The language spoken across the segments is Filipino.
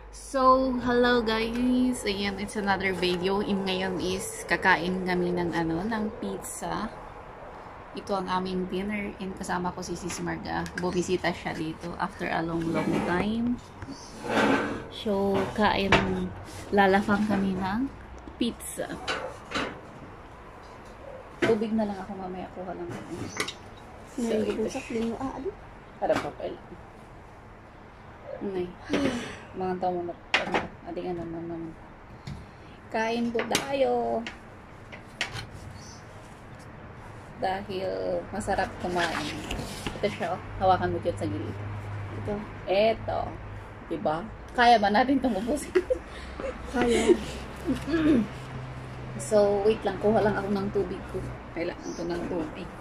So, hello guys! Ayan, it's another video. Ngayon is kakain kami ng ng pizza. Ito ang aming dinner and kasama ko si Sis Marga. Bumisita siya dito after a long time. So, lalafang kami ng pizza. Tubig na lang ako mamaya, kuha lang ako. So, ito. Para papel. Nay. Mga tao mo ating naman. Kain po tayo. Dahil masarap kumain. Ito siya, hawakan mo dyan sa gilid. Ito. Diba? Kaya ba natin itong ubusin? Kaya. So, wait lang. Kuha lang ako ng tubig ko. Kailangan ko ng tubig.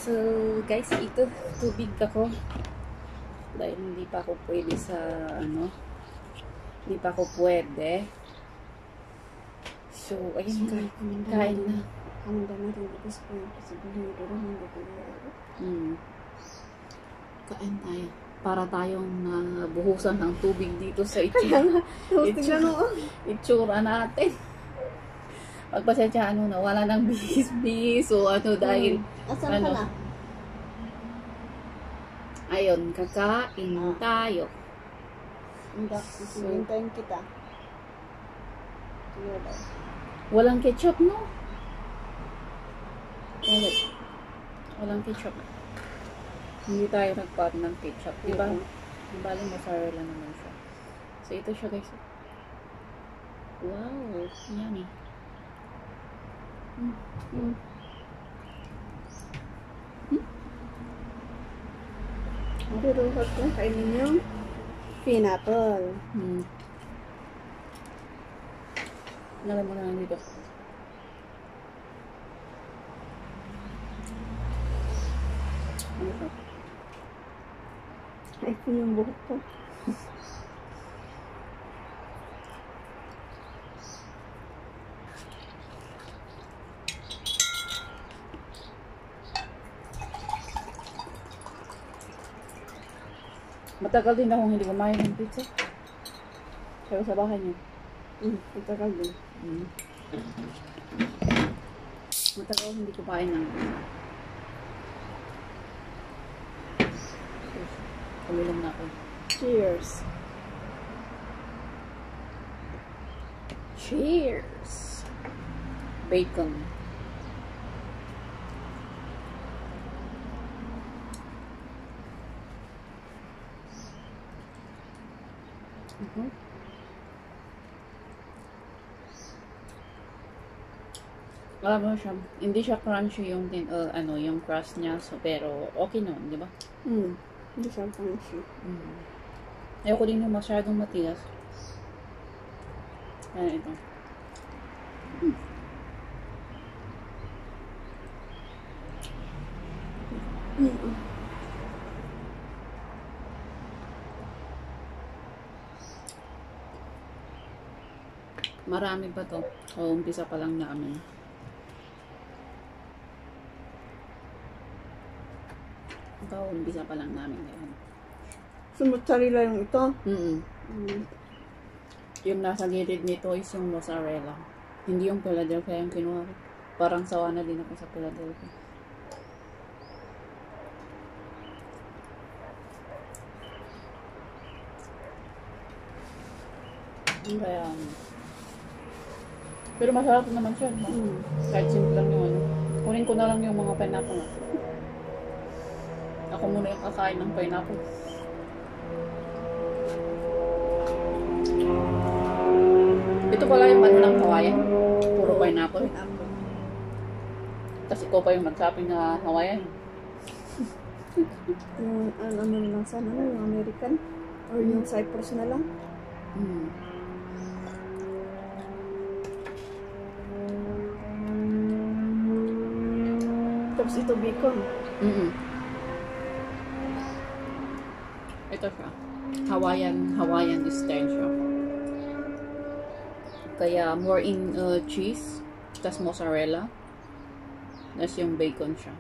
So, guys, ito tubig ako dahil hindi pa ako pwede sa hindi pa ako pwede. So, ayun, kain na. Kain tayo para tayong nabuhusan ng tubig dito sa itsura natin. Pagpasensyahan mo na, wala nang bihis-bihis o dahil Asan ka na? Ayun, kakain tayo. Hintayin kita. Walang ketchup, no? Walang ketchup. Hindi tayo nagpat ng ketchup, diba? Bali, mozzarella naman siya. So, ito siya, guys. Wow, yummy. Pero huwag kong kainin yung pineapple. Nalagay mo na lang dito. Ano ito? Ay, ito yung buhok ko. Matagal din akong hindi kumain ng pizza. Pero sa bahay niyo. Matagal din. Matagal hindi kumain ng kumulong na ako. Cheers! Cheers! Bacon. Alam mo siya, hindi siya crunchy yung yung crust niya, so pero okay naman, di ba? Hindi siya crunchy. Ayoko din yung masyadong matigas. Ayan ito. Marami pa to. O, umpisa pa lang namin. Ito, umpisa pa lang namin ngayon. So, mozzarella yung ito? Yung nasa gilid nito is yung mozzarella. Hindi yung Philadelphia yung kinuha ko. Parang sawa na din ako sa Philadelphia. Kaya, pero masarap naman siya. Kahit simple lang yung kunin ko na lang yung mga pineapple. Ako muna yung kakain ng pineapple. Ito pala yung ng Hawaiian. Puro pineapple. Tapos ikaw pa yung nagsabi na Hawaiian. Yung ano na lang sana, no? Yung American. Or yung Cyprus na lang. Mm. Tapos ito, bacon. Mm-mm. Ito siya. Hawaiian style siya. Kaya more in cheese, tas mozzarella. Tas yung bacon siya.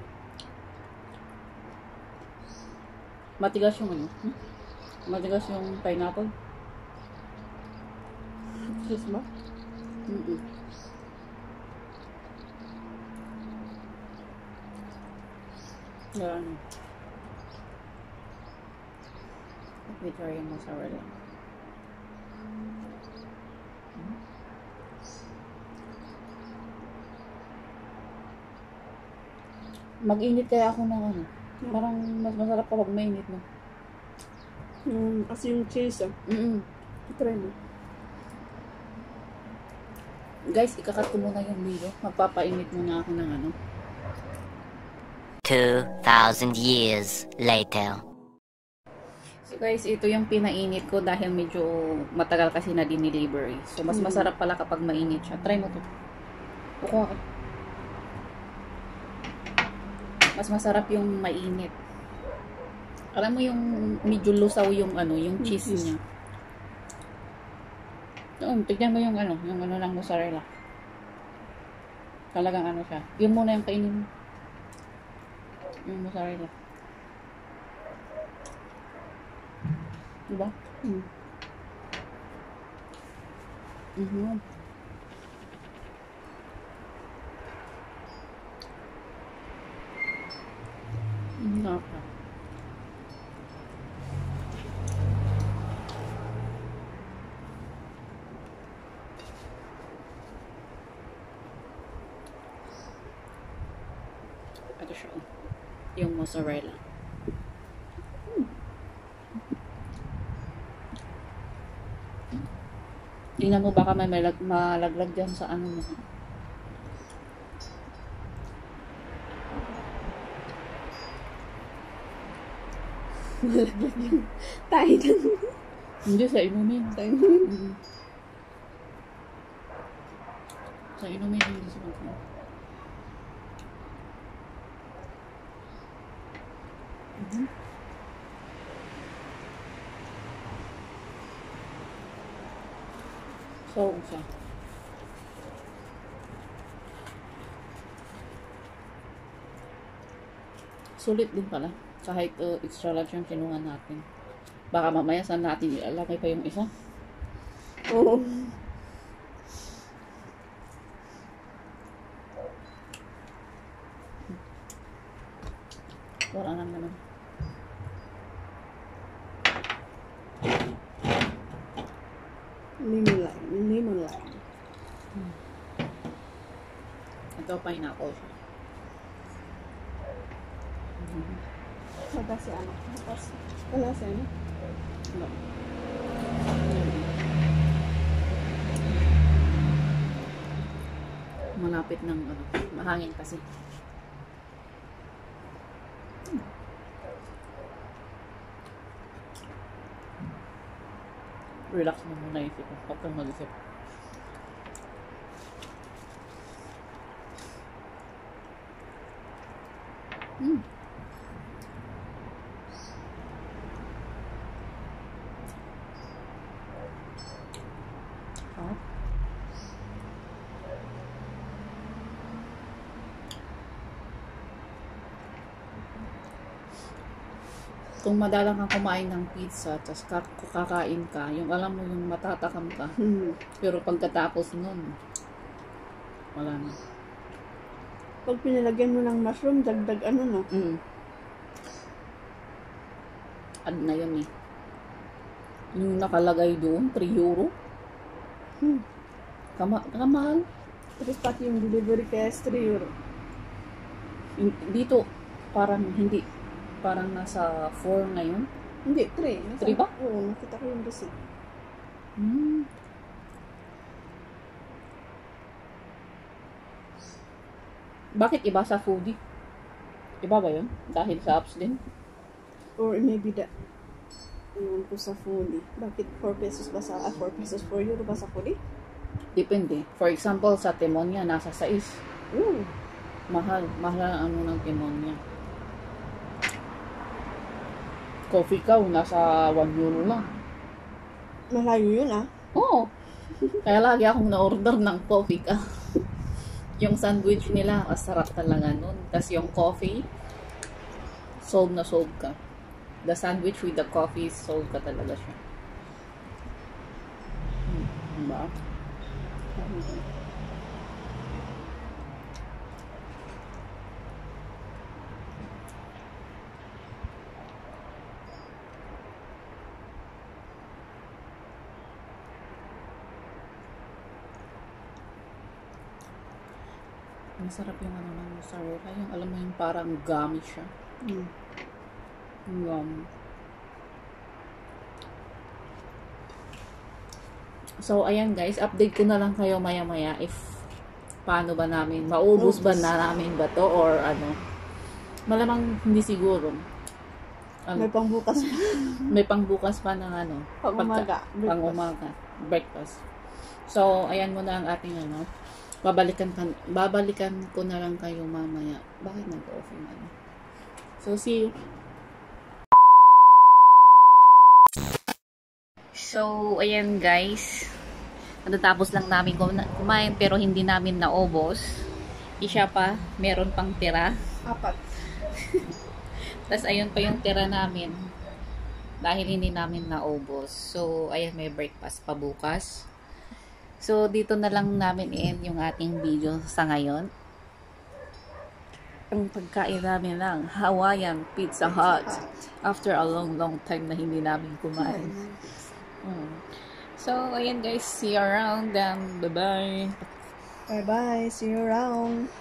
Matigas yung ano? Matigas yung pineapple. Cheese ba? Mm-mm. Yan. Let me try yung mozzarella. Mag-init kaya ako ng ano. Parang mas masarap kapag mainit, no? Kasi yung cheese, ah. Mm-mm. Try mo. Guys, ikakat ko muna yung video. Magpapainit muna ako ng ano. 2,000 years later. So guys, ito yung pinainit ko dahil medyo matagal kasi na dinelivery. So mas masarap pala kapag mainit siya. Try mo to. Kukuha ka. Mas masarap yung mainit. Alam mo yung medyo lusaw yung ano, yung cheese niya. Tignan mo yung ano lang mozzarella. Talagang ano siya. Yung muna yung kainin mo. Yung mozzarella. Diba? Napa. Ito siya. Yung mozzarella. Tingnan mo baka may malaglag dyan sa ano mo. Malaglag yung tayo lang. Hindi, sa inumin. Tayo lang. Sa inumin, hindi sa mga. So, siya. Sulit din pala. Kahit extra large yung kinuha natin. Baka mamaya saan natin ilalagay pa yung isa. Oo. Wala lang naman. Lemon lime. Ito, pineapple siya. Saka si ano. Tapos, wala si ano. No. Malapit ng ano, mahangin kasi. Relax mo muna isip mo. Huwag kang mag-isip. Kung madalang kang kumain ng pizza, tapos kakain ka, yung alam mo yung matatakam ka. Pero pagkatapos nun, wala na. Pag pinalagyan mo ng mushroom, dagdag ano, no? Add na yun eh. Yung nakalagay doon, 3 euro. Kamahal. Tapos pati yung delivery kaya 3 euro. Dito, parang hindi. Parang nasa 4 ngayon. Hindi, 3. 3 ba? Oo, nakita ko yung receipt. Bakit iba sa foodie? Iba ba yun? Dahil sa apps din? Or maybe yun po sa fully. Bakit 4 pesos ba sa 4 pesos 4 euro ba sa fully? Depende. For example, sa Timonia, nasa 6. Ooh. Mahal ang ano ng Timonia. Coffee Cow, nasa 1 euro lang. Malayo yun ah. Oo. Kaya lagi akong na-order ng Coffee Cow. Yung sandwich nila, masarap talaga nun. Tapos yung coffee, sold na sold ka. The sandwich with the coffee, sold ka talaga siya. Diba? Masarap yung ano ng mozzarella. Yung alam mo yung parang gummy siya. Yum. So, ayan guys. Update ko na lang kayo maya-maya if paano ba namin, maubos ba na namin ba to or ano. Malamang hindi siguro. Ano, May pangbukas pa. may pangbukas pa ng ano. Pang-umaga. Pang-umaga. Breakfast. So, ayan muna ang ating ano. Babalikan ko na lang kayo mamaya. Bakit nag-off yung ano? So, see you. So, ayan guys. Natatapos lang namin kumain pero hindi namin naubos. Isa pa, meron pang tira. 4. Tapos, ayun pa yung tira namin. Dahil hindi namin naubos. So, ayan, may breakfast pa bukas. So, dito na lang namin i-end yung ating video sa ngayon. Ang pagkain namin ng Hawaiian Pizza Hut. After a long time na hindi namin kumain. So, ayan guys. See you around and bye-bye. Bye-bye. See you around.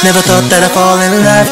Never thought that I'd fall in love.